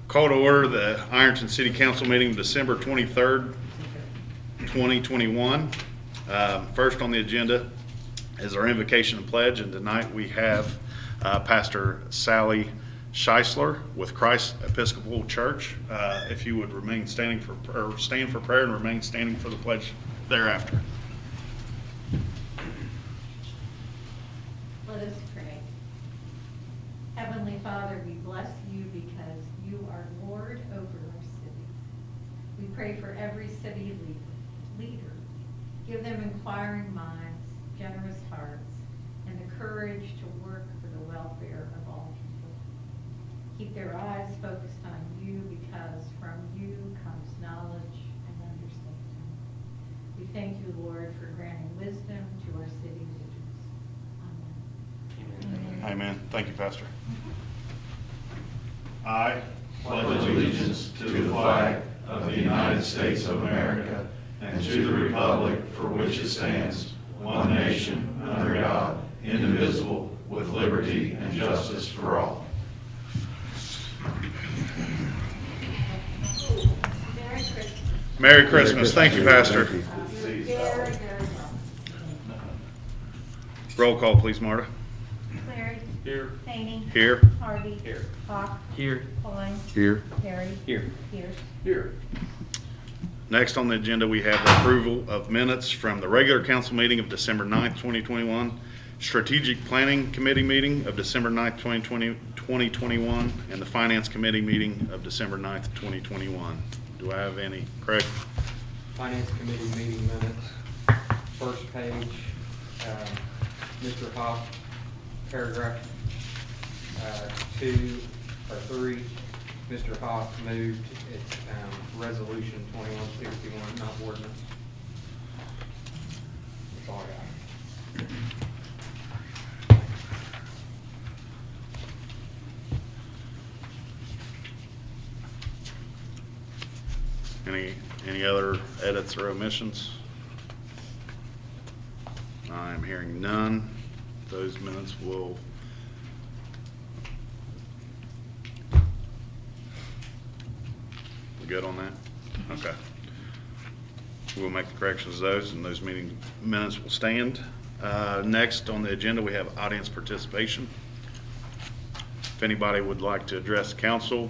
Call to order the Ironton City Council meeting December 23rd, 2021. First on the agenda is our Invocation Pledge, and tonight we have Pastor Sally Scheisler with Christ Episcopal Church. If you would remain standing stand for prayer and remain standing for the pledge thereafter. Let us pray. Heavenly Father, we bless you because you are Lord over our city. We pray for every city leader. Give them inquiring minds, generous hearts, and the courage to work for the welfare of all people. Keep their eyes focused on you because from you comes knowledge and understanding. We thank you, Lord, for granting wisdom to our city leaders. Amen. Amen. Thank you, Pastor. I pledge allegiance to the flag of the United States of America and to the republic for which it stands, one nation, under God, indivisible, with liberty and justice for all. Merry Christmas. Merry Christmas. Thank you, Pastor. Very, very well. Roll call, please, Marta. Larry. Here. Haney. Here. Harvey. Here. Hawk. Here. Klein. Here. Perry. Here. Pierce. Here. Next on the agenda, we have the approval of minutes from the regular council meeting of December 9th, 2021, Strategic Planning Committee meeting of December 9th, 2021, and the Finance Committee meeting of December 9th, 2021. Do I have any? Craig? Finance Committee meeting minutes. First page, Mr. Hawk, paragraph 2 or 3. Mr. Hawk moved it's resolution 2161, not ordinance. That's all I got. Any other edits or omissions? I'm hearing none. Those minutes will we good on that? Okay. We'll make the corrections to those, and those meeting minutes will stand. Next on the agenda, we have audience participation. If anybody would like to address the council,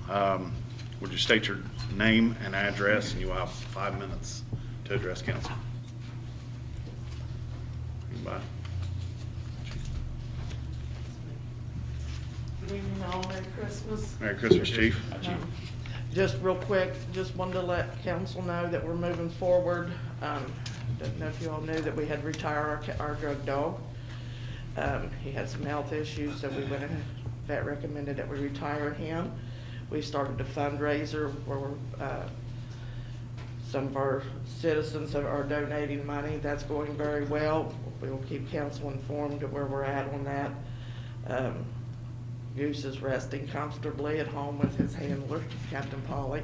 would you state your name and address, and you will have 5 minutes to address council. Anybody? Good evening all, Merry Christmas. Merry Christmas, Chief. Just real quick, just wanted to let council know that we're moving forward. Don't know if you all knew that we had to retire our drug dog. He had some health issues, so we went and vet recommended that we retire him. We started a fundraiser where some of our citizens are donating money. That's going very well. We will keep council informed of where we're at on that. Goose is resting comfortably at home with his handler, Captain Polly.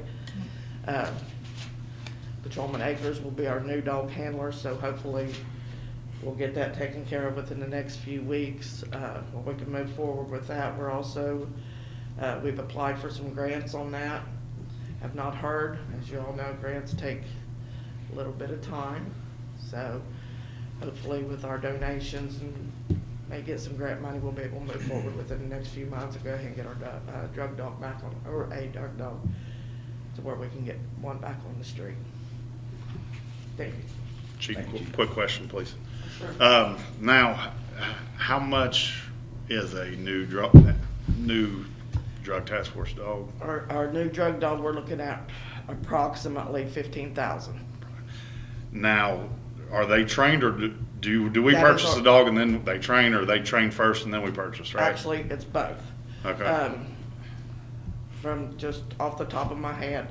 Patrolman Akers will be our new dog handler, so hopefully we'll get that taken care of within the next few weeks. We can move forward with that. We're also, we've applied for some grants on that. Have not heard. As you all know, grants take a little bit of time. So hopefully with our donations and may get some grant money, we'll be able to move forward within the next few months and go ahead and get our drug dog back on, or a drug dog, to where we can get one back on the street. Thank you. Chief, quick question, please. Sure. Now, how much is a new drug task force dog? Our new drug dog, we're looking at approximately 15,000. Now, are they trained, or do we That purchase is the dog and then they train, or they train first and then we purchase, right? Actually, it's both. Okay. From just off the top of my head,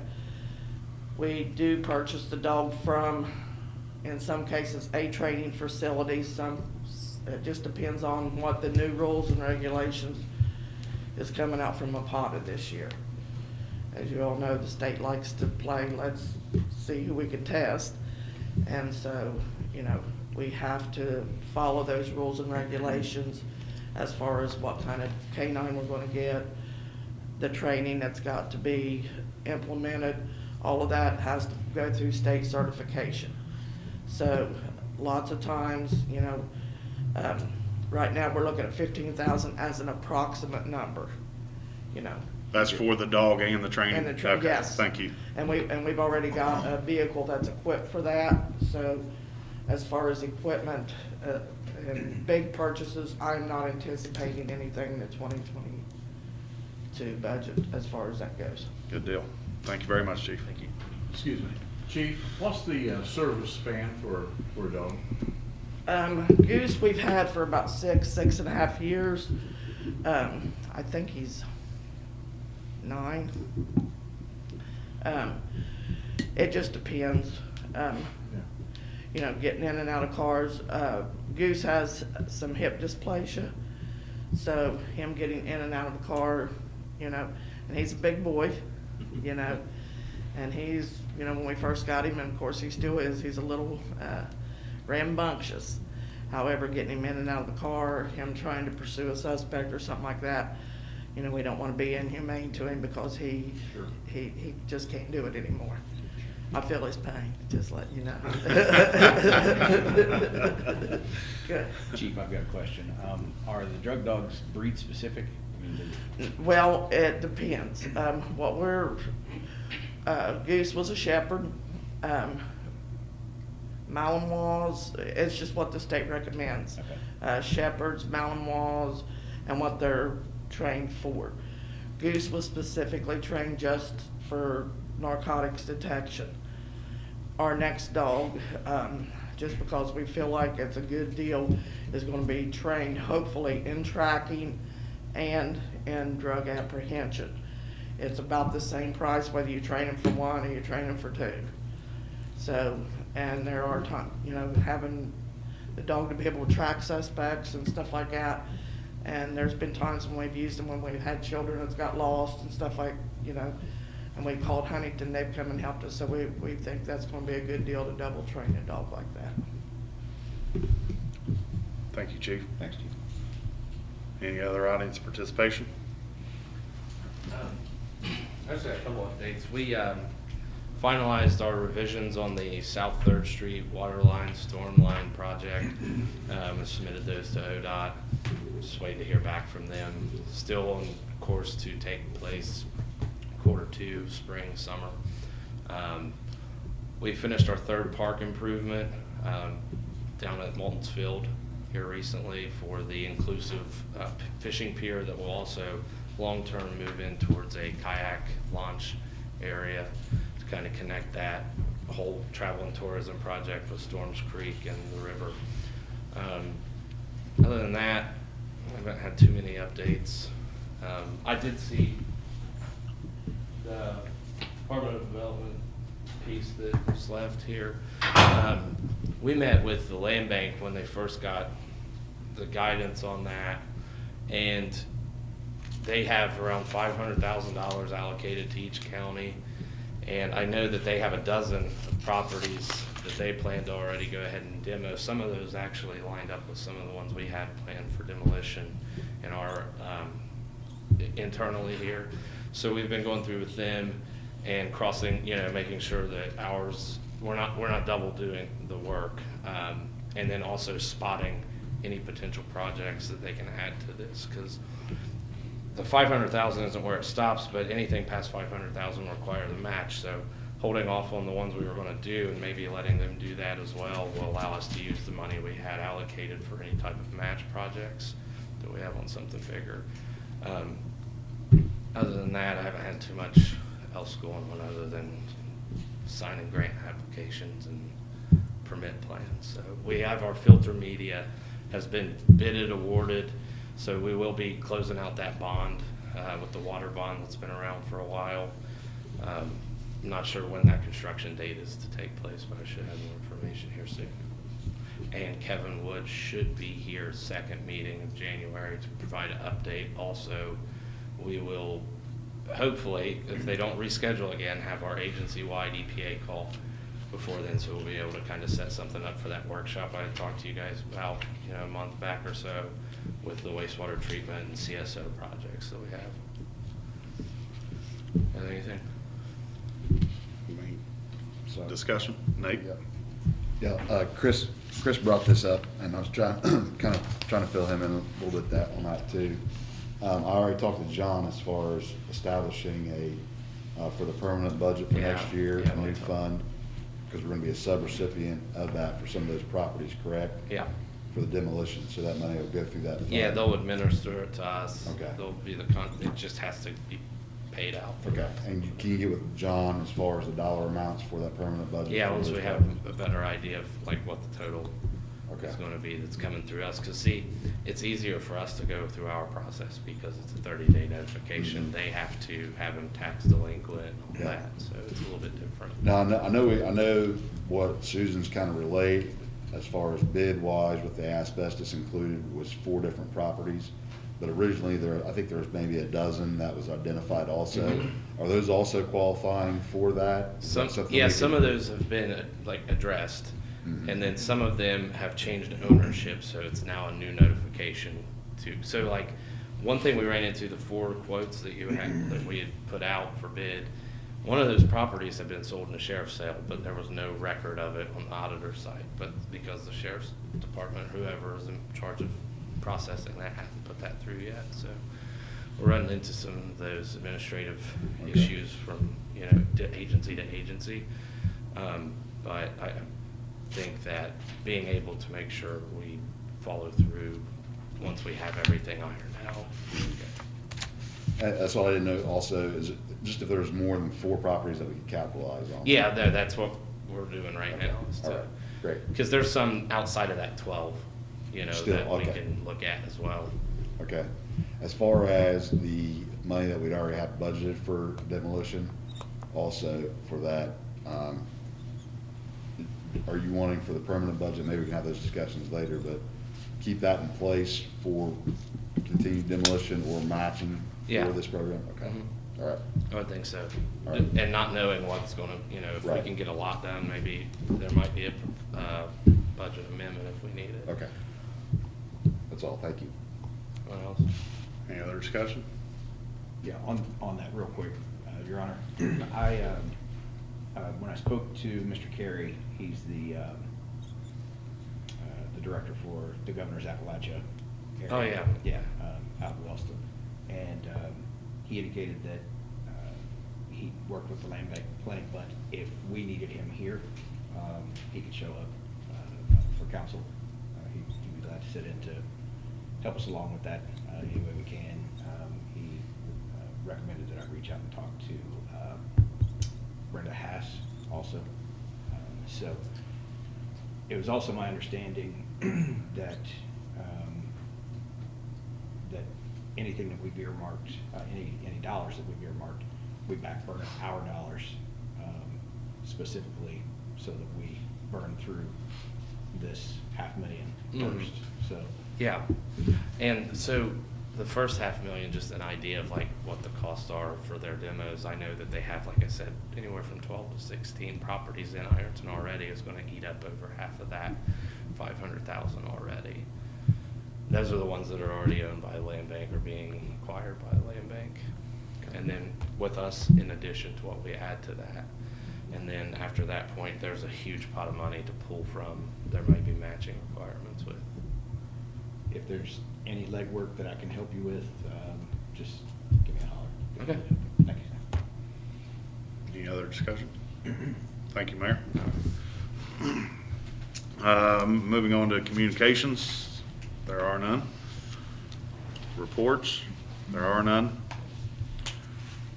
we do purchase the dog from, in some cases, a training facility. It just depends on what the new rules and regulations is coming out from APATA this year. As you all know, the state likes to play, let's see who we can test. And so, you know, we have to follow those rules and regulations as far as what kind of canine we're going to get. the training that's got to be implemented, all of that has to go through state certification. So lots of times, you know, right now we're looking at 15,000 as an approximate number, you know. That's for the dog and the training? And the Okay, yes. thank you. And we've already got a vehicle that's equipped for that. So as far as equipment and big purchases, I'm not anticipating anything in the 2022 budget as far as that goes. Good deal. Thank you very much, Chief. Thank you. Excuse me. Chief, what's the service span for a dog? Goose we've had for about 6.5 years. I think he's 9. It just depends. Yeah. You know, getting in and out of cars. Goose has some hip dysplasia, so him getting in and out of the car, you know, and he's a big boy, you know, and he's, you know, when we first got him, and of course he still is, he's a little rambunctious. However, getting him in and out of the car, him trying to pursue a suspect or something like that, you know, we don't want to be inhumane to him because he just can't do it anymore. I feel his pain, just let you know. Good. Chief, I've got a question. Are the drug dogs breed specific? I mean, Well, it depends. Goose was a shepherd. Malinois, it's just what the state recommends. Okay. Shepherds, Malinois, and what they're trained for. Goose was specifically trained just for narcotics detection. Our next dog, just because we feel like it's a good deal, is going to be trained hopefully in tracking and in drug apprehension. It's about the same price whether you train them for 1 or you train them for 2. So, and there are times, you know, having the dog to be able to track suspects and stuff like that. And there's been times when we've used them when we've had children that's got lost and stuff like, you know, and we called Huntington, they've come and helped us. So we think that's going to be a good deal to double train a dog like that. Thank you, Chief. thanks, Chief. Any other audience participation? I just got a couple updates. We finalized our revisions on the South 3rd Street water line, storm line project. And submitted those to ODOT. Just waiting to hear back from them. Still on course to take place Q2, spring, summer. We finished our 3rd park improvement down at Moulton's Field here recently for the inclusive fishing pier that will also long-term move in towards a kayak launch area to kind of connect that whole travel and tourism project with Storms Creek and the river. Other than that, I haven't had too many updates. I did see the Department of Development piece that was left here. We met with the land bank when they first got the guidance on that, and they have around $500,000 allocated to each county. And I know that they have a dozen properties that they plan to already go ahead and demo. Some of those actually lined up with some of the ones we had planned for demolition in our internally here. So we've been going through with them and crossing, you know, making sure that ours, we're not double doing the work, and then also spotting any potential projects that they can add to this, because the 500,000 isn't where it stops, but anything past 500,000 will require the match. So holding off on the ones we were going to do and maybe letting them do that as well will allow us to use the money we had allocated for any type of match projects that we have on something bigger. Other than that, I haven't had too much else going on other than signing grant applications and permit plans. So we have our filter media has been bidded, awarded. So we will be closing out that bond with the water bond that's been around for a while. I'm not sure when that construction date is to take place, but I should have more information here soon. And Kevin Wood should be here 2nd meeting of January to provide an update. Also, we will hopefully, if they don't reschedule again, have our agency-wide EPA call before then, so we'll be able to kind of set something up for that workshop I had talked to you guys about, you know, a month back or so with the wastewater treatment and CSO projects that we have. Anything? So, Discussion? Nate? yeah, Chris brought this up, and I was trying to fill him in a little bit on that too. I already talked to John as far as establishing for the permanent budget for Yeah, next year, yeah, a new we talked. fund, because we're gonna be a sub-recipient of that for some of those properties, correct? Yeah. For the demolition, so that money will go through that fund. Yeah, they'll administer it to us. Okay. They'll be it just has to be paid out. Okay, and can you get with John as far as the dollar amounts for that permanent budget? Yeah, for once those we have properties? a better idea of like what the total Okay. is gonna be that's coming through us. Cause see, it's easier for us to go through our process because it's a 30-day notification. Mhm. They have to have them tax delinquent and all Yeah. that, so it's a little bit different. Now, I know what Susan's kind of relayed as far as bid wise with the asbestos included was 4 different properties. But originally I think there was maybe a dozen that was identified also. Mhm. Are those also qualifying for that? Is that something we Some can- of those have been like addressed, Mhm. and then some of them have changed ownership, so it's now a new notification to, so like, one thing we ran into, the 4 quotes that you had, that we had put out for bid, one of those properties had been sold in a sheriff's sale, but there was no record of it on the auditor's side, but because the sheriff's department, whoever is in charge of processing that, hasn't put that through yet, so we're running into some of those administrative Okay. issues from, agency to agency. But I think that being able to make sure we follow through once we have everything ironed out. That's all I didn't know also, is it just if there's more than 4 properties that we can capitalize on? Yeah, that's what we're doing right Okay. now, is All to, right. Great, because there's some outside of that 12, Still, that we okay. can look at as well. okay. As far as the money that we'd already have budgeted for demolition, also for that, are you wanting for the permanent budget, maybe we can have those discussions later, but keep that in place for continued demolition or matching Yeah. for this program? Okay, Mhm. all right. I would think so. All right. And not knowing what's gonna, if we Right. can get a lot done, maybe there might be a budget amendment if we need it. Okay. That's all, thank you. What else? Any other discussion? Yeah, on that real quick, Your Honor, when I spoke to Mr. Carey, he's the director for the Governor's Appalachia area. Oh, yeah. Yeah, out in Wellston. And he indicated that he worked with the land bank planning, but if we needed him here, he could show up for council. He'd be glad to sit in to help us along with that any way we can. He recommended that I reach out and talk to Brenda Hass also. So it was also my understanding that that anything that we've earmarked, any dollars that we've earmarked, we back burn our dollars specifically so that we burn through this $500,000 first. So Yeah, and so the first $500,000, just an idea of like what the costs are for their demos. I know that they have, like I said, anywhere from 12 to 16 properties in Ironton already. Is going to eat up over half of that, 500,000 already. Those are the ones that are already owned by the land bank or being acquired by the land bank. And then with us, in addition to what we add to that. And then after that point, there's a huge pot of money to pull from. There might be matching requirements with. if there's any legwork that I can help you with, just give me a holler. Okay. Thank you. Any other discussion? Thank you, Mayor. Moving on to communications, there are none. Reports, there are none.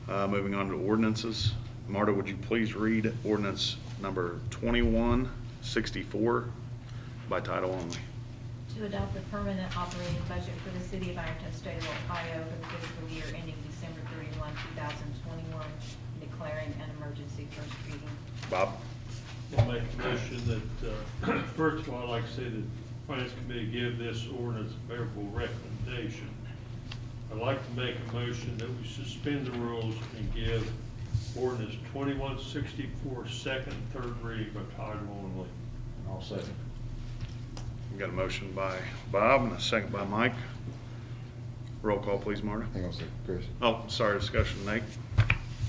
Moving on to ordinances. Marta, would you please read ordinance number 2164 by title only? To adopt the permanent operating budget for the city of Ironton, state of Ohio for the fiscal year ending December 31, 2021, declaring an emergency, first reading. Bob? I'll make a motion that, first of all, I'd like to say that the Finance Committee give this ordinance a favorable recommendation. I'd like to make a motion that we suspend the rules and give ordinance 2164 second, third reading by title only. I'll second. We got a motion by Bob and a second by Mike. Roll call, please, Marta. Hang on a second, Chris. Oh, sorry, discussion, Nate.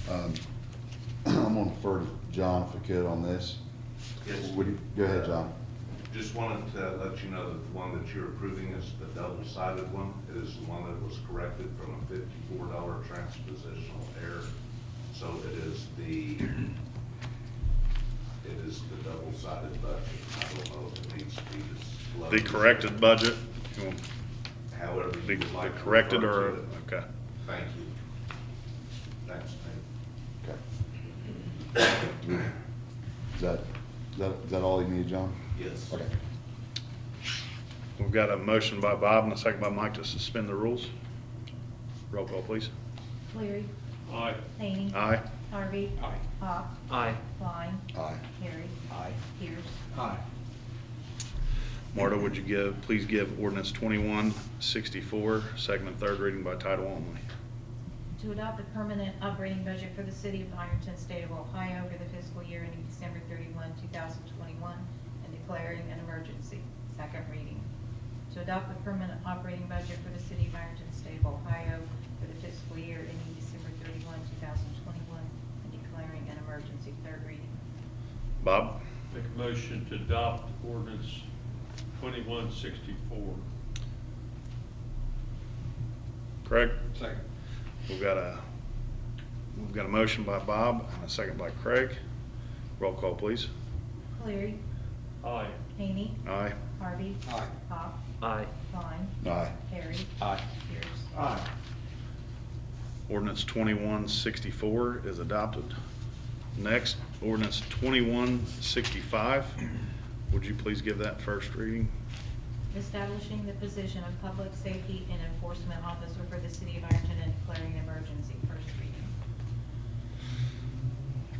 I'm gonna defer to John if we could on this. Yes. Go ahead, John. Just wanted to let you know that the one that you're approving is the double-sided one. It is the one that was corrected from a $54 transpositional error. So it is the double-sided budget. I don't know if it needs to be disclosed. The corrected budget, you want However the you would like to corrected refer or, to it. okay. Thank you. Thanks, Nate. Okay. Is that all you need, John? Yes. Okay. We've got a motion by Bob and a second by Mike to suspend the rules. Roll call, please. Cleary. Aye. Hany. Aye. Harvey. Aye. Hawk. Aye. Klein. Aye. Harry. Aye. Pierce. Aye. Marta, would you please give ordinance 2164, second and third reading by title only? To adopt the permanent operating budget for the city of Ironton, state of Ohio for the fiscal year ending December 31, 2021, and declaring an emergency. Second reading. To adopt the permanent operating budget for the city of Ironton, state of Ohio for the fiscal year ending December 31, 2021, and declaring an emergency. Third reading. Bob? Make a motion to adopt ordinance 2164. Craig? Second. We've got a motion by Bob and a second by Craig. Roll call, please. Cleary. Aye. Hany. Aye. Harvey. Aye. Hawk. Aye. Klein. Aye. Harry. Aye. Pierce. Aye. Ordinance 2164 is adopted. Next, ordinance 2165. Would you please give that first reading? Establishing the position of Public Safety and Enforcement Officer for the City of Ironton and declaring an emergency. First reading.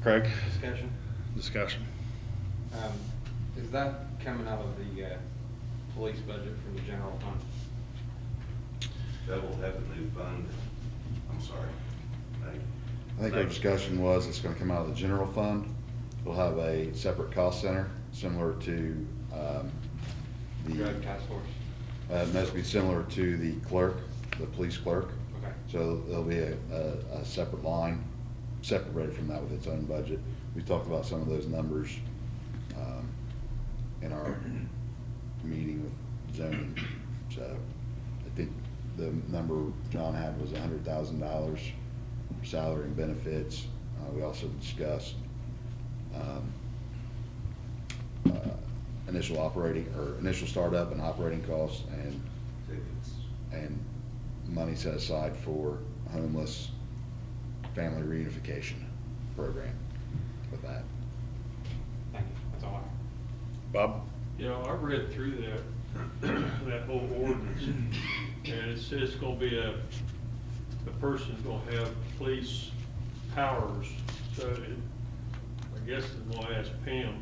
Craig? Discussion. Discussion. Is that coming out of the police budget from the general fund? That will have a new fund. I'm sorry. Nate. I think our discussion was it's gonna come out of the general fund. We'll have a separate cost center, similar to, the. Drug task force? It must be similar to the clerk, the police clerk. Okay. So there'll be a separate line, separated from that with its own budget. We talked about some of those numbers, in our meeting with zoning. So I think the number John had was $100,000 for salary and benefits. We also discussed, initial startup and operating costs Tickets. and money set aside for homeless family reunification program with that. Thank you. That's all I have. Bob? You know, I read through that whole ordinance, and it says it's gonna be a person's gonna have police powers. So I guess I'm gonna ask Pam,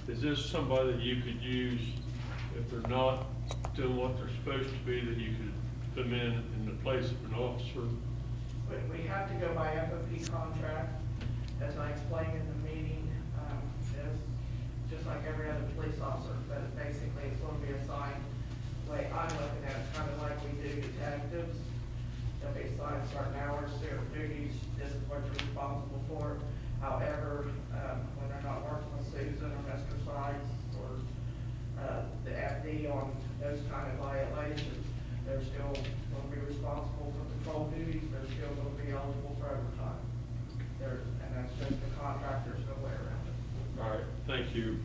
is this somebody that you could use if they're not doing what they're supposed to be, that you could put them in the place of an officer? We have to go by FOP contract, as I explained in the meeting, it's just like every other police officer, but basically it's going to be assigned, the way I'm looking at it, kind of like we do detectives. They'll be assigned certain hours, certain duties, this is what you're responsible for. However, when they're not working with Susan or Mr. Sykes or the FD on those kind of violations, they're still going to be responsible for patrol duties, they're still going to be eligible for overtime. And that's just the contract, there's no way around it. All right, thank you.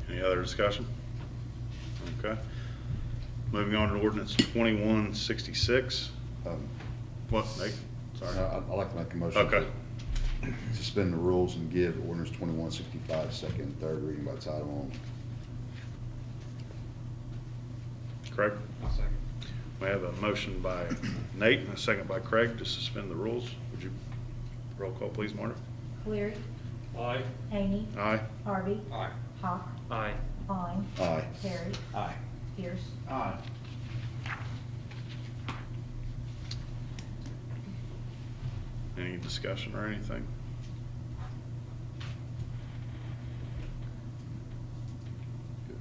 Any other discussion? Okay. Moving on to ordinance 2166. What, Nate? Sorry. I'd like to make a motion. Okay. to Suspend the rules and give ordinance 2165 second and third reading by title only. Craig? I'll second. We have a motion by Nate and a second by Craig to suspend the rules. Would you roll call, please, Marta? Cleary. Aye. Hany. Aye. Harvey. Aye. Hawk. Aye. Klein. Aye. Harry. Aye. Pierce. Aye. Any discussion or anything?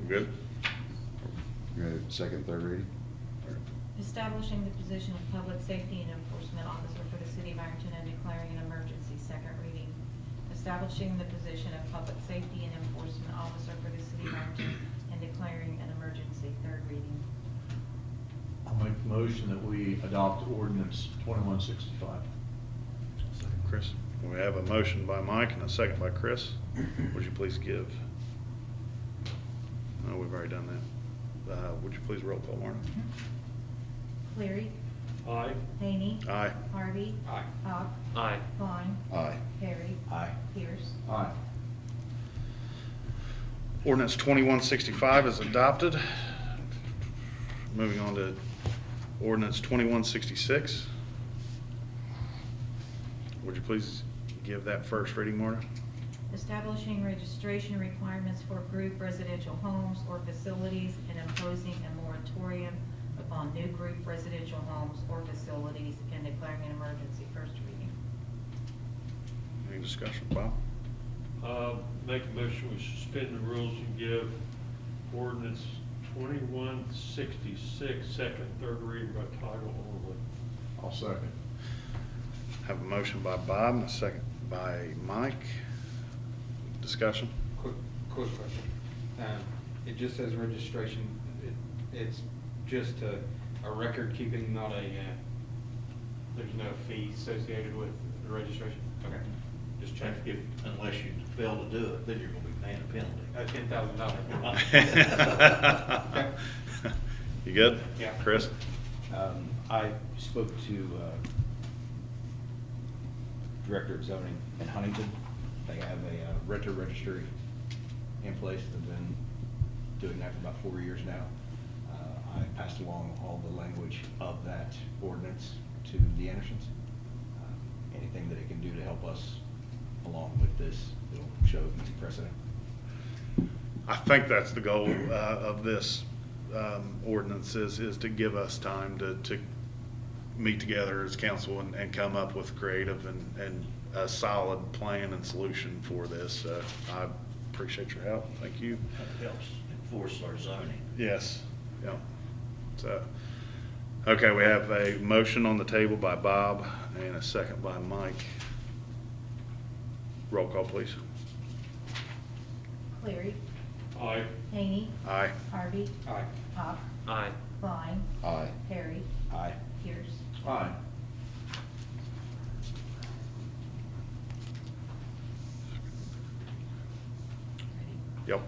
Good? You ready, second, third reading? Establishing the position of Public Safety and Enforcement Officer for the City of Ironton and declaring an emergency, second reading. Establishing the position of Public Safety and Enforcement Officer for the City of Ironton and declaring an emergency, third reading. I'll make the motion that we adopt ordinance 2165. Chris, we have a motion by Mike and a second by Chris. Would you please give? No, we've already done that. Would you please roll call, Martin? Cleary. Aye. Haney. Aye. Harvey. Aye. Hawk. Aye. Klein. Aye. Harry. Aye. Pierce. Aye. Ordinance 2165 is adopted. Moving on to ordinance 2166. Would you please give that first reading, Marta? Establishing registration requirements for group residential homes or facilities and imposing a moratorium upon new group residential homes or facilities and declaring an emergency, first reading. Any discussion, Bob? Make a motion, we suspend the rules and give ordinance 2166 second, third reading by title only. I'll second. Have a motion by Bob and a second by Mike. Discussion? Quick question. It just says registration. It's just a record keeping, not a, there's no fee associated with the registration? Okay. Just check. Unless you fail to do it, then you're gonna be paying a penalty. $10,000. You good? Yeah. Chris? I spoke to Director of Zoning in Huntington. They have a renter registry in place. They've been doing that for about 4 years now. I passed along all the language of that ordinance to the Andersons. Anything that it can do to help us along with this, it'll show precedent. I think that's the goal of this ordinance is to give us time to meet together as council and come up with creative and a solid plan and solution for this. I appreciate your help. Thank you. That helps enforce our zoning. Yes, yeah. So, okay, we have a motion on the table by Bob and a second by Mike. Roll call, please. Cleary. Aye. Haney. Aye. Harvey. Aye. Hawk. Aye. Klein. Aye. Harry. Aye. Pierce. Aye. Yep.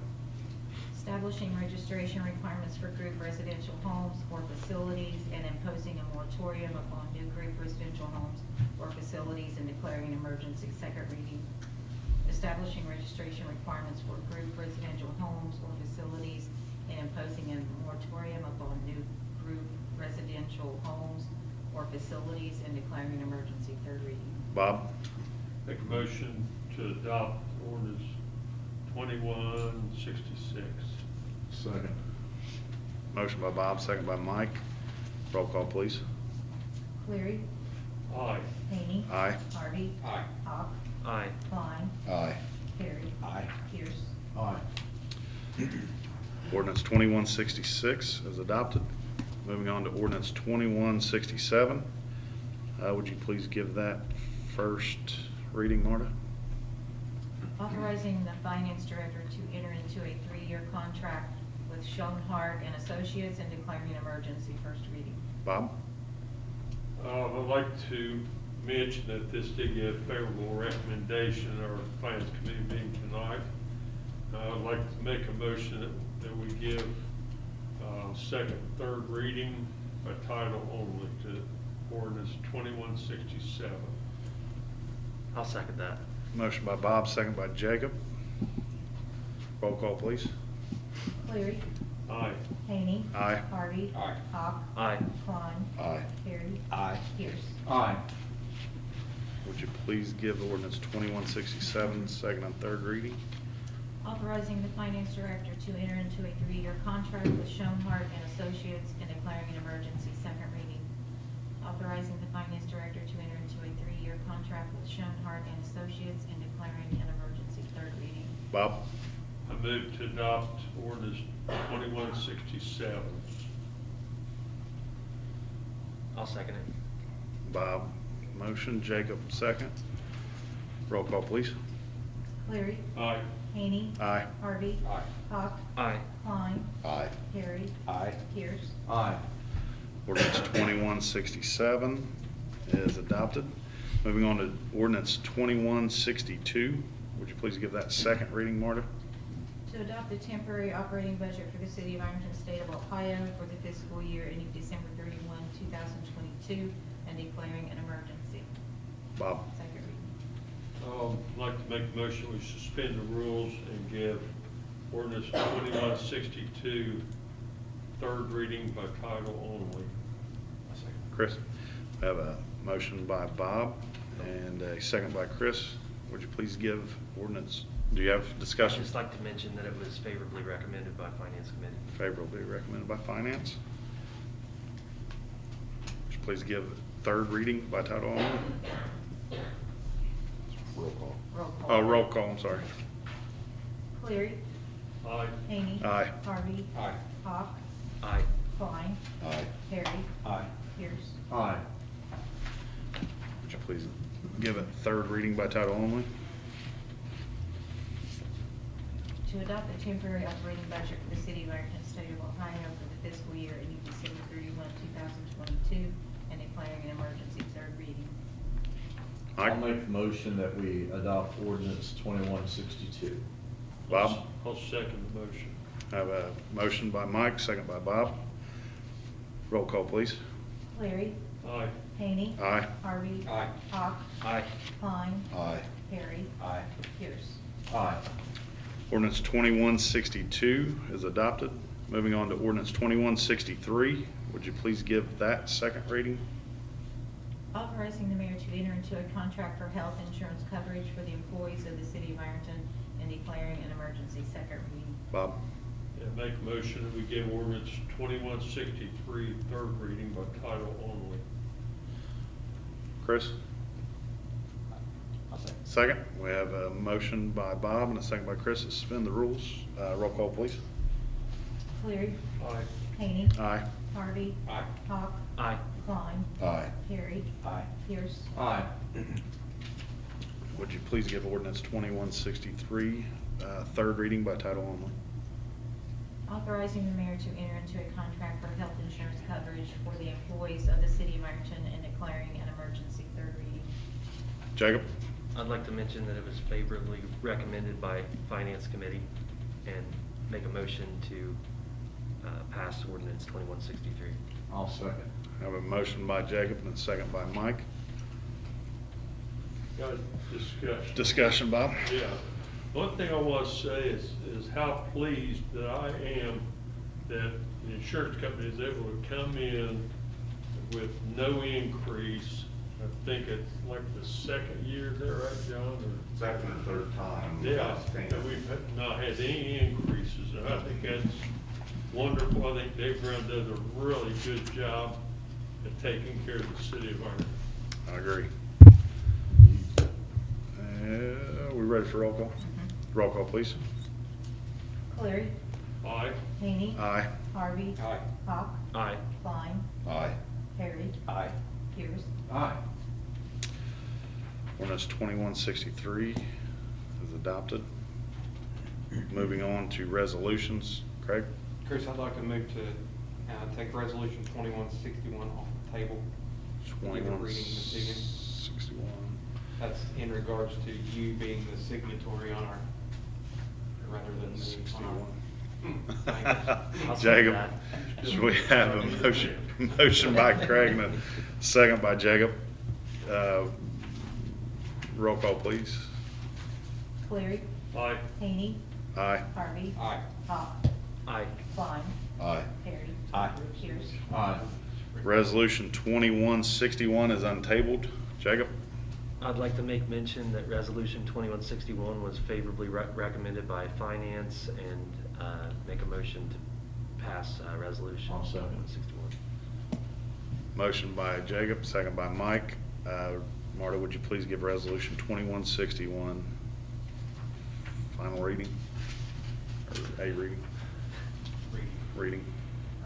Establishing registration requirements for group residential homes or facilities and imposing a moratorium upon new group residential homes or facilities and declaring an emergency, second reading. Establishing registration requirements for group residential homes or facilities and imposing a moratorium upon new group residential homes or facilities and declaring an emergency, third reading. Bob? Make a motion to adopt ordinance 2166. Second. Motion by Bob, second by Mike. Roll call, please. Cleary. Aye. Haney. Aye. Harvey. Aye. Hawk. Aye. Klein. Aye. Harry. Aye. Pierce. Aye. Ordinance 2166 is adopted. Moving on to ordinance 2167. Would you please give that first reading, Marta? Authorizing the finance director to enter into a 3-year contract with Schoenhardt and Associates and declaring an emergency, first reading. Bob? I'd like to mention that this did get a favorable recommendation in our finance committee meeting tonight. I'd like to make a motion that we give second, third reading by title only to ordinance 2167. I'll second that. Motion by Bob, second by Jacob. Roll call, please. Cleary. Aye. Haney. Aye. Harvey. Aye. Hawk. Aye. Klein. Aye. Harry. Aye. Pierce. Aye. Would you please give ordinance 2167 second and third reading? Authorizing the finance director to enter into a 3-year contract with Schoenhardt and Associates and declaring an emergency, second reading. Authorizing the finance director to enter into a 3-year contract with Schoenhardt and Associates and declaring an emergency, third reading. Bob? I move to adopt ordinance 2167. I'll second it. Bob, motion, Jacob, second. Roll call, please. Cleary. Aye. Hany. Aye. Harvey. Aye. Hawk. Aye. Klein. Aye. Harry. Aye. Pierce. Aye. Ordinance 2167 is adopted. Moving on to ordinance 2162. Would you please give that second reading, Marta? To adopt the temporary operating budget for the city of Ironton, state of Ohio for the fiscal year ending December 31, 2022, and declaring an emergency. Bob? Second reading. I'd like to make a motion, we suspend the rules and give ordinance 2162 third reading by title only. Chris? I have a motion by Bob and a second by Chris. Would you please give ordinance, do you have I'd discussion? just like to mention that it was favorably recommended by Finance Committee. Favorably recommended by Finance. Would you please give third reading by title only? Roll call. Roll call. Oh, roll call, I'm sorry. Cleary. Aye. Hany. Aye. Harvey. Aye. Hawk. Aye. Klein. Aye. Harry. Aye. Pierce. Aye. Would you please give it third reading by title only? To adopt a temporary operating budget for the city of Ironton, state of Ohio for the fiscal year ending December 31, 2022, and declaring an emergency. Third reading. Mike? I'll make a motion that we adopt ordinance 2162. Bob? I'll second the motion. I have a motion by Mike, second by Bob. Roll call, please. Cleary. Aye. Hany. Aye. Harvey. Aye. Hawk. Aye. Klein. Aye. Harry. Aye. Pierce. Aye. Ordinance 2162 is adopted. Moving on to ordinance 2163. Would you please give that second reading? Authorizing the mayor to enter into a contract for health insurance coverage for the employees of the city of Ironton and declaring an emergency. Second reading. Bob? Yeah, make a motion that we give ordinance 2163 third reading by title only. Chris? I'll second. Second. We have a motion by Bob and a second by Chris to suspend the rules. Roll call, please. Cleary. Aye. Hany. Aye. Harvey. Aye. Hawk. Aye. Klein. Aye. Harry. Aye. Pierce. Aye. Would you please give ordinance 2163 third reading by title only? Authorizing the mayor to enter into a contract for health insurance coverage for the employees of the city of Ironton and declaring an emergency. Third reading. Jacob? I'd like to mention that it was favorably recommended by Finance Committee and make a motion to pass ordinance 2163. I'll second. I have a motion by Jacob and a second by Mike. Got a discussion. Discussion, Bob? Yeah. One thing I want to say is how pleased that I am that the insurance company is able to come in with no increase. I think it's like the second year, is that right, John? Or- It's actually the third time. Yeah, that we've not had any increases, and I think that's wonderful. I think Dave Brown does a really good job at taking care of the city of Ironton. I agree. We ready for roll call? Roll call, please. Cleary. Aye. Hany. Aye. Harvey. Aye. Hawk. Aye. Klein. Aye. Harry. Aye. Pierce. Aye. Ordinance 2163 is adopted. Moving on to resolutions. Craig? Chris, I'd like to move to take resolution 2161 off the table. Give a reading this evening. 2161. That's in regards to you being the signatory on our, rather than me on our. I'll second Jacob, that. so we have a motion by Craig and a second by Jacob. Roll call, please. Cleary. Aye. Hany. Aye. Harvey. Aye. Hawk. Aye. Klein. Aye. Harry. Aye. Pierce. Aye. Resolution 2161 is untabled. Jacob? I'd like to make mention that resolution 2161 was favorably recommended by Finance and make a motion to pass resolution I'll second. 2161. Motion by Jacob, second by Mike. Marta, would you please give resolution 2161 final reading? Or a reading? Reading.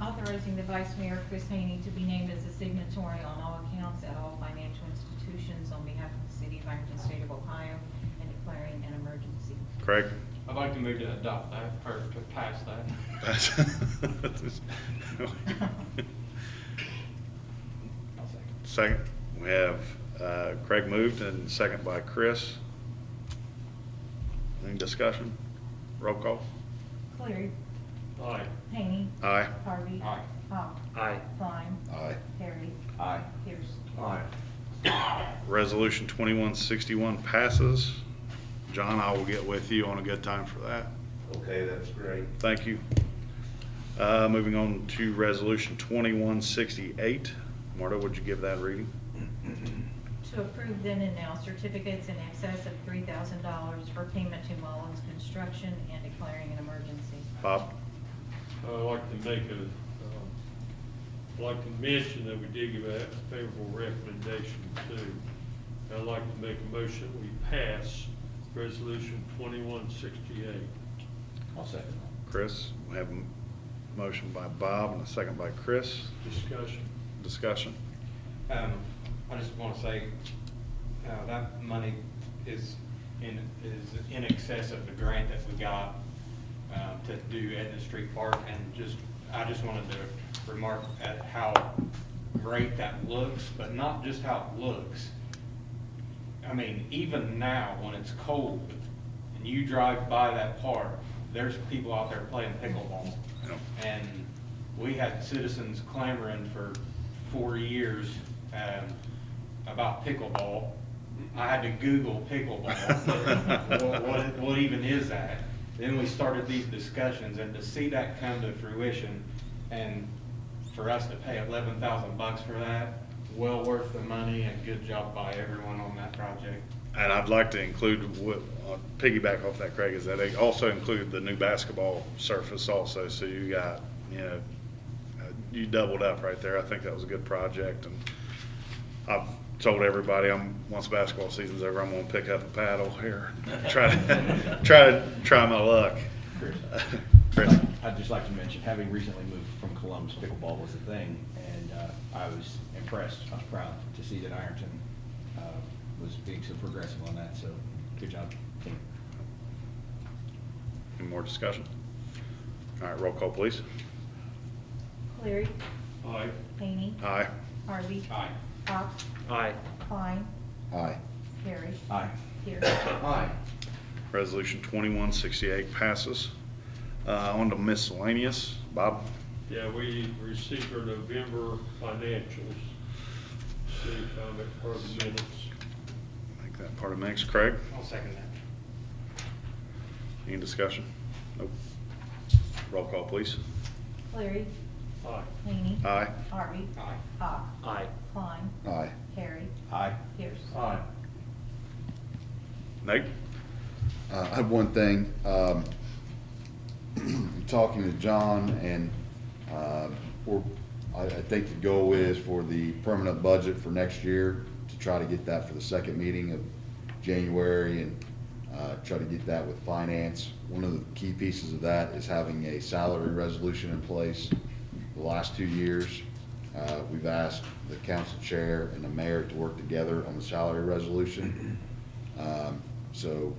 Authorizing the Vice Mayor, Chris Haney, to be named as a signatory on all accounts at all financial institutions on behalf of the City of Ironton, State of Ohio, and declaring an emergency. Craig? I'd like to move to adopt that, or to pass that. I'll second. Second, we have Craig moved and second by Chris. Any discussion? Roll call? Cleary. Aye. Haney. Aye. Harvey. Aye. Hawk. Aye. Klein. Aye. Harry. Aye. Pierce. Resolution 2161 passes. John, I will get with you on a good time for that. Okay, that's great. Thank you. Moving on to Resolution 2168. Marta, would you give that a reading? To approve then and now certificates in excess of $3,000 for payment to Mullins Construction and declaring an emergency. Bob? I'd like to make I'd like to mention that we did give a favorable recommendation too. I'd like to make a motion we pass Resolution 2168. I'll second. Chris? We have a motion by Bob and a second by Chris. Discussion. Discussion. I just want to say, that money is in excess of the grant that we got, to do Edna Street Park, and I just wanted to remark at how great that looks, but not just how it looks. I mean, even now, when it's cold, and you drive by that park, there's people out there playing pickleball. Yep. And we had citizens clamoring for 4 years, about pickleball. I had to Google pickleball. What even is that? Then we started these discussions, and to see that come to fruition, and for us to pay $11,000 for that, well worth the money, and good job by everyone on that project. And I'd like to include, piggyback off that, Craig, is that they also include the new basketball surface also. So you got, you doubled up right there. I think that was a good project. And I've told everybody once basketball season's over, I'm gonna pick up a paddle here. Try my luck. Chris. Chris. I'd just like to mention, having recently moved from Columbus, pickleball was a thing, and I was impressed. I was proud to see that Ironton was being so progressive on that, so good job, team. Any more discussion? All right, roll call, please. Cleary. Aye. Haney. Aye. Harvey. Aye. Hawk. Aye. Klein. Aye. Harry. Aye. Pierce. Aye. Resolution 2168 passes. On to miscellaneous. Bob? Yeah, we received our November financials. See comment part of the minutes. Make that part of next. Craig? I'll second that. Any discussion? Nope. Roll call, please. Cleary. Aye. Haney. Aye. Harvey. Aye. Hawk. Aye. Klein. Aye. Harry. Aye. Pierce. Aye. Nate? I have one thing. Talking to John, and I think the goal is for the permanent budget for next year to try to get that for the second meeting of January, and try to get that with finance. One of the key pieces of that is having a salary resolution in place. The last 2 years, we've asked the council chair and the mayor to work together on the salary resolution. So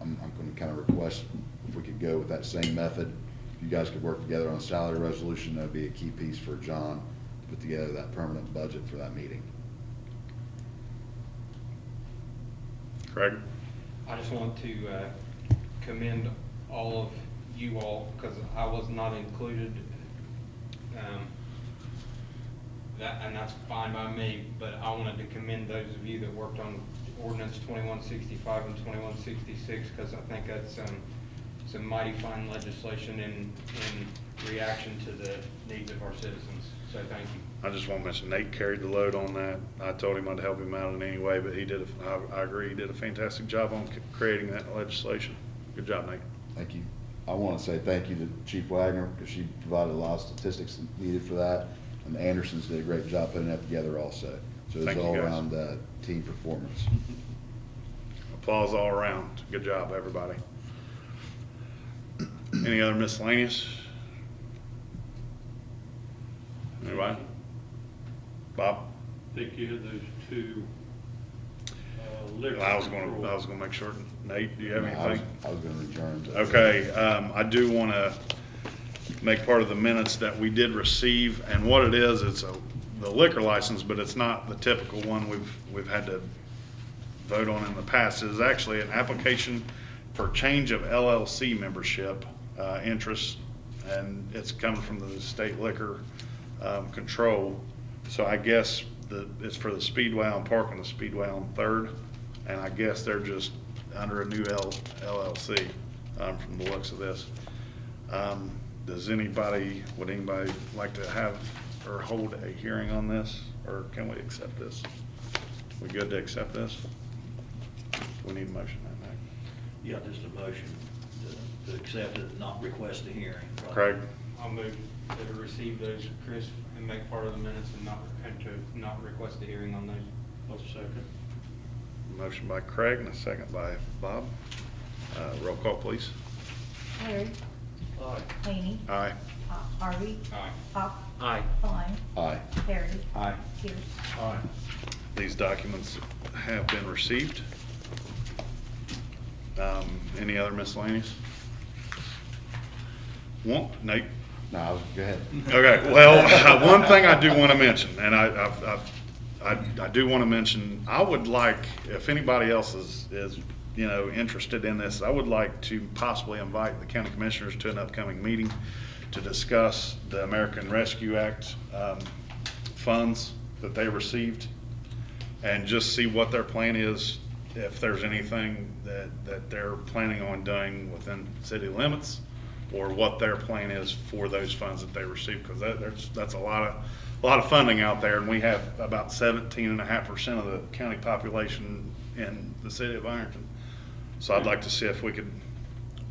I'm going to kind of request if we could go with that same method. If you guys could work together on a salary resolution, that would be a key piece for John to put together that permanent budget for that meeting. Craig? I just want to commend all of you all, because I was not included. And that's fine by me, but I wanted to commend those of you that worked on Ordinance 2165 and 2166, because I think that's some mighty fine legislation in reaction to the needs of our citizens. So thank you. I just want to mention Nate carried the load on that. I told him I'd help him out in any way, but I agree, he did a fantastic job on creating that legislation. Good job, Nate. Thank you. I want to say thank you to Chief Wagner, because she provided a lot of statistics needed for that, and the Andersons did a great job putting that together also. So it was Thank you, all guys. around team performance. Applause all around. Good job, everybody. Any other miscellaneous? Bob? I think you had those two, liquor I was control. gonna make sure. Nate, do you have No, anything? I was gonna adjourn. to- Okay, I do want to make part of the minutes that we did receive, and what it is, it's the liquor license, but it's not the typical one we've had to vote on in the past. It is actually an application for change of LLC membership, interest, and it's coming from the state liquor, control. So I guess it's for the Speedway on Park and the Speedway on Third, and I guess they're just under a new LLC, from the looks of this. Would anybody like to have or hold a hearing on this, or can we accept this? We good to accept this? We need a motion on that. Yeah, just a motion to accept it, not request a hearing. Craig? I'll move to receive those, Chris, and make part of the minutes and to not request a hearing on those. I'll second. Motion by Craig and a second by Bob. Roll call, please. Harry. Aye. Hany. Aye. Harvey. Aye. Hawk. Aye. Klein. Aye. Harry. Aye. Pierce. Aye. These documents have been received. Any other miscellaneous? Nate? No, go ahead. Okay, well, one thing I do want to mention, and I do want to mention, I would like, if anybody else is interested in this, I would like to possibly invite the county commissioners to an upcoming meeting to discuss the American Rescue Act funds that they received, and just see what their plan is, if there's anything that they're planning on doing within city limits, or what their plan is for those funds that they received, because that's a lot of funding out there, and we have about 17.5% of the county population in the city of Ironton. So I'd like to see if we could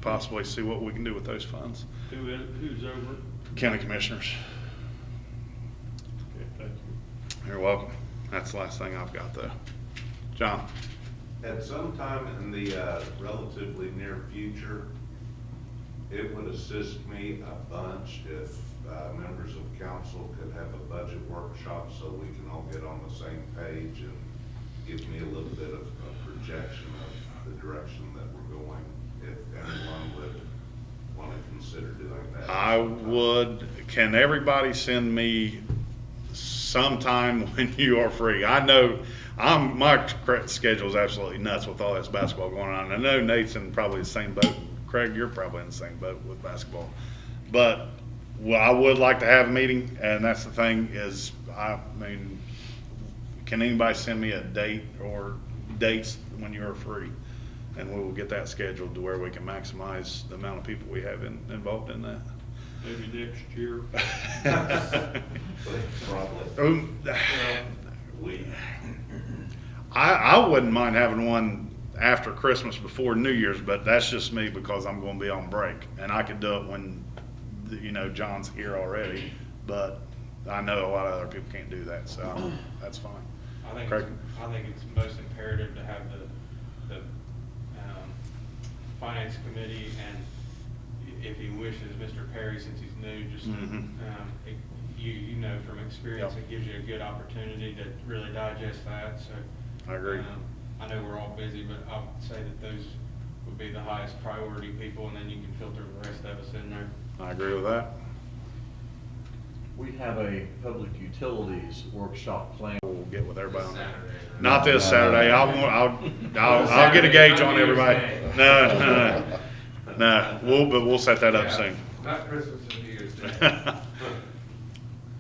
possibly see what we can do with those funds. Who's over? County commissioners, Okay, thank you. you're welcome. That's the last thing I've got, though. John? At some time in the relatively near future, it would assist me a bunch if members of council could have a budget workshop so we can all get on the same page and give me a little bit of a projection of the direction that we're going, if anyone would want to consider doing that. I would. Can everybody send me sometime when you are free? I know my schedule is absolutely nuts with all this basketball going on. I know Nate's in probably the same boat. Craig, you're probably in the same boat with basketball. But I would like to have a meeting, and that's the thing is, I mean, can anybody send me a date or dates when you are free? And we will get that scheduled to where we can maximize the amount of people we have involved in that. Maybe next year. Probably. I wouldn't mind having one after Christmas, before New Year's, but that's just me because I'm going to be on break, and I could do it when, John's here already, but I know a lot of other people can't do that, so that's fine. I Craig? think it's most imperative to have the finance committee, and if he wishes, Mr. Perry, since he's new, just, Mhm. you know from experience, Yep. it gives you a good opportunity to really digest that, so. I agree. I know we're all busy, but I would say that those would be the highest priority people, and then you can filter the rest of us in there. I agree with that. We have a public utilities workshop planned. We'll get with everybody on that. Saturday. Not this No, Saturday. I'll get a gauge on everybody. No. We'll set that up soon. Not Christmas and New Year's Day.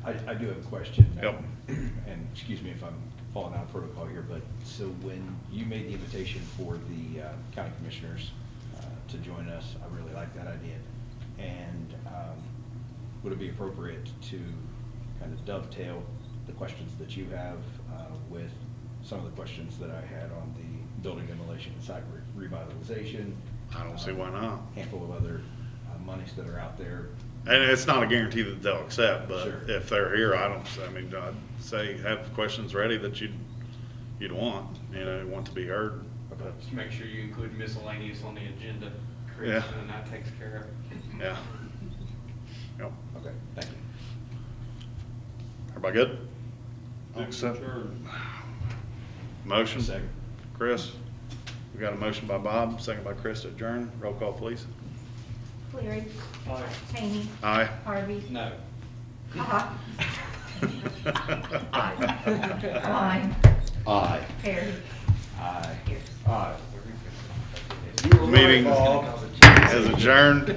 I do have a question. Yep. And excuse me if I'm falling out of protocol here, but so when you made the invitation for the county commissioners to join us, I really like that idea. And would it be appropriate to kind of dovetail the questions that you have with some of the questions that I had on the building demolition and site revitalization? I don't see why not. Handful of other monies that are out there. And it's not a guarantee that they'll accept, but Sure. if they're here, I'd say have questions ready that you'd want, want to be heard. Okay. Just make sure you include miscellaneous on the agenda, Chris, Yeah. and that takes care of it. Yeah. Yep. Okay, thank you. Everybody good? Accept. Adjourn. Motion? Second. Chris? We got a motion by Bob, second by Chris to adjourn. Roll call, please. Cleary. Aye. Hany. Aye. Harvey. No. Hawk. Aye. Klein. Aye. Perry. Aye. Pierce. Aye. Meeting is adjourned.